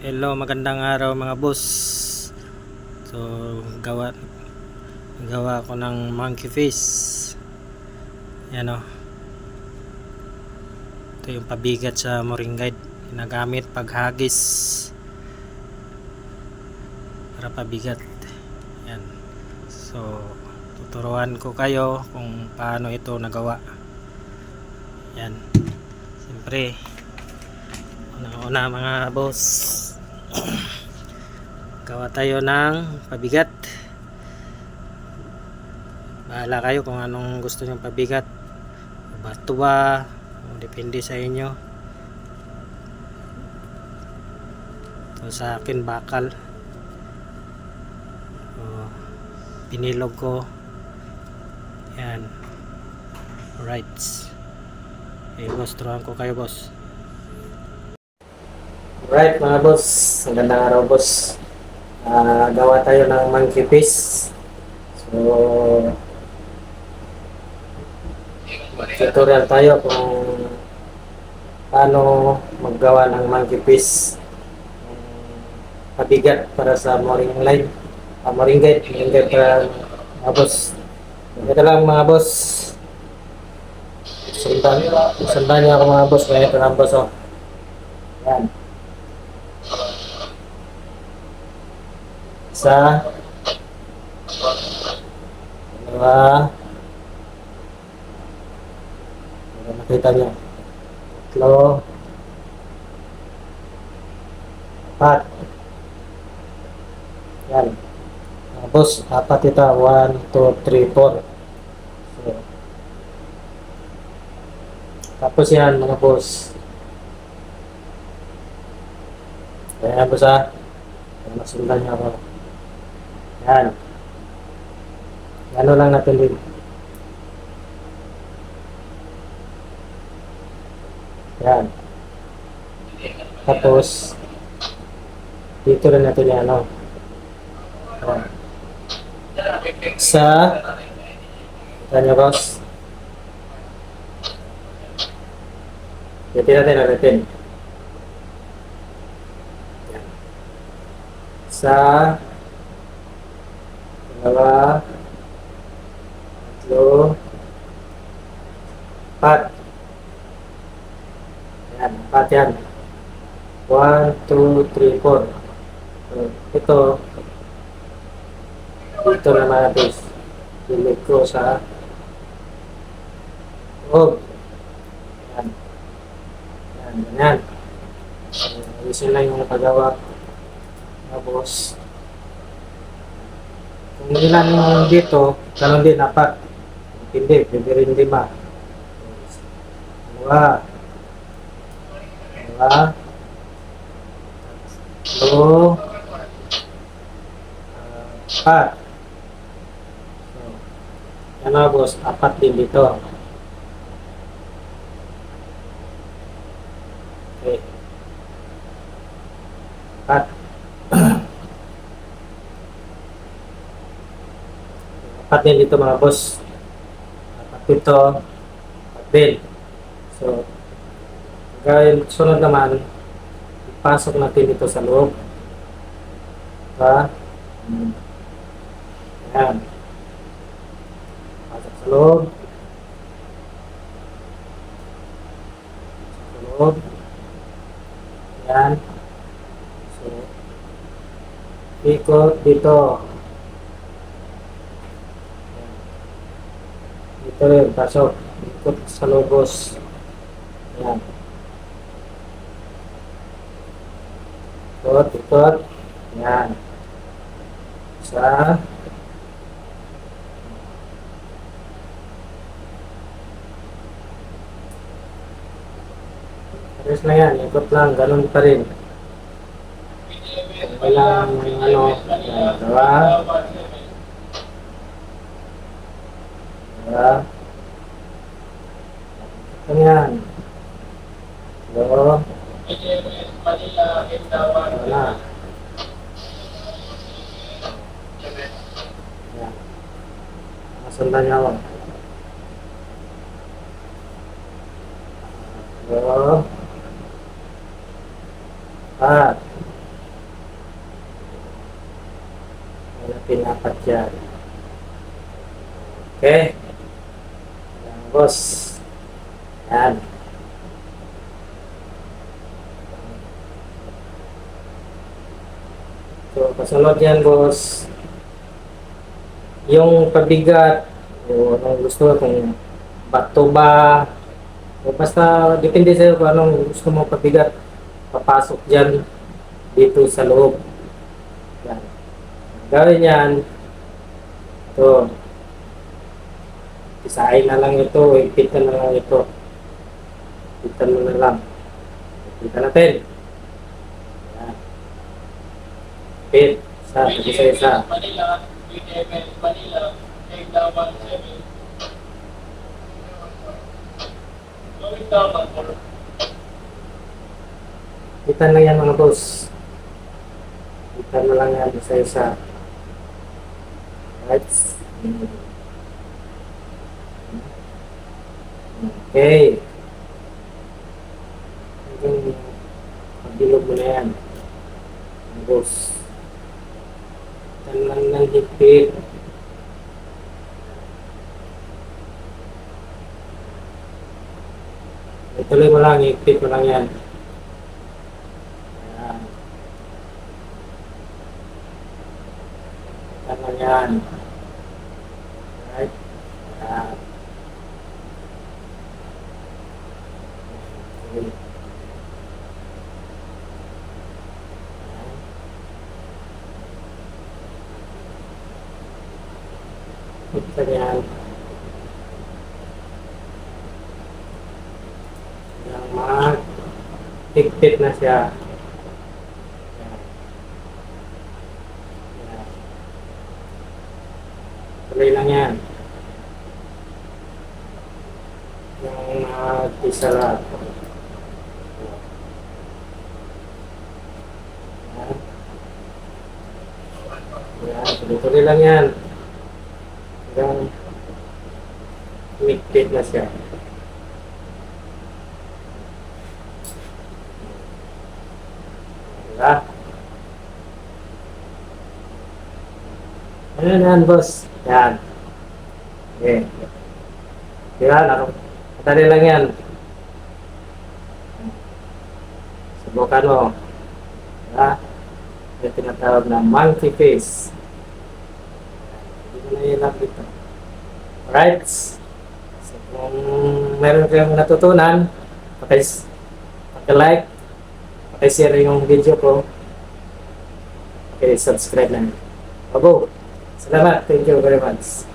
Hello, magandang araw mga boss. So, gawa gawa ko ng monkey face. Yan o. Ito yung pabigat sa moringgay. Ginagamit paghagis para pabigat. Yan. So, tuturuan ko kayo kung paano ito nagawa. Yan. Siyempre, una-una mga boss. Gawa tayo ng pabigat. Bahala kayo kung anong gusto nyong pabigat. Bato ba? Depende sa inyo. So, sa akin bakal. So, pinilog ko. Yan. Alright. Okay boss, turuan ko kayo boss. Alright mga boss. Magandang araw boss. Gawa tayo ng monkey face. So, tutorial tayo kung paano maggawa ng monkey face pabigat para sa moringgay para mga boss. Ito lang mga boss. Sundan niyo ako mga boss. Kaya ito lang boss oh. Yan. Isa, dalawa, nakita niyo. Tatlo, apat. Yan. Tapos, apat ito. 1, 2, 3, 4. So, tapos yan mga boss. Kaya boss ha. Masundan niyo ako. Yan. Ano lang natin din. Yan. Tapos, dito rin natin yan, ano. Sa, kita nyo, boss. Natin. Yan. Sa, dalawa, tatlo, apat. Yan, apat yan. 1, 2, 3, 4. So, ito, dito naman natin. Pilit ko sa loob. Yan. Yan, ganyan. Ayusin lang yung napagawa. Tapos, kung ilan yung dito, ganun din, apat. Hindi, pwede rin 5. Dalawa. Tatlo. Apat. So, yan mga boss, apat din dito. Okay. Apat. Apat din dito mga boss. Apat dito. Apat din. So, gawin sunod naman, ipasok natin dito sa loob. Diba? Ayan. Pasok sa loob. Sa loob. Ayan. So, ikot dito. Ayan. Dito rin, pasok. Ikot sa lobos. Ayan. Ikot. Ayan. Sa pares na yan, ikot lang, ganun pa rin. Walang ano, dalawa. Ito yan. Dalawa. Wala. Yan. Masundan niya ako. Dalawa. 4. Pinapat yan. Okay. Yan, boss. Yan. So, kasunod yan, boss. Yung pabigat, o anong gusto mo, kung bato ba, o basta depende sa'yo kung anong gusto mo pabigat. Papasok dyan, dito sa loob. Yan. Gawin yan, ito, isahin na lang ito, ipitan na lang ito. Ipitan mo na lang. Ipitan natin. Yan. Ipit. Isa. Ipitan lang yan mga boss. Ipitan na lang yan isa. Right. Okay. Hanggang pagbilog mo na yan. Boss. Ipitan lang ng higpit. Ituloy mo lang, higpit mo lang yan. Ayan. Ipitan lang yan. Right. Ayan. Okay. Ito yan. Yang mag-higpit na siya. Yan. Yan. Tuloy lang yan. Yung mag-isa lang. Yan. Yan. Tuloy lang yan. Hanggang higpit na siya. Diba? Yan, boss. Yan. Okay. Diba? Madali lang yan. Subukan mo. Diba? Yung tinatawag na monkey face. Hindi mo na ilap dito. Alright? So, kung meron kayong natutunan, paki-like, paki-share yung video ko. Okay, subscribe na. Bago. Salamat. Thank you very much.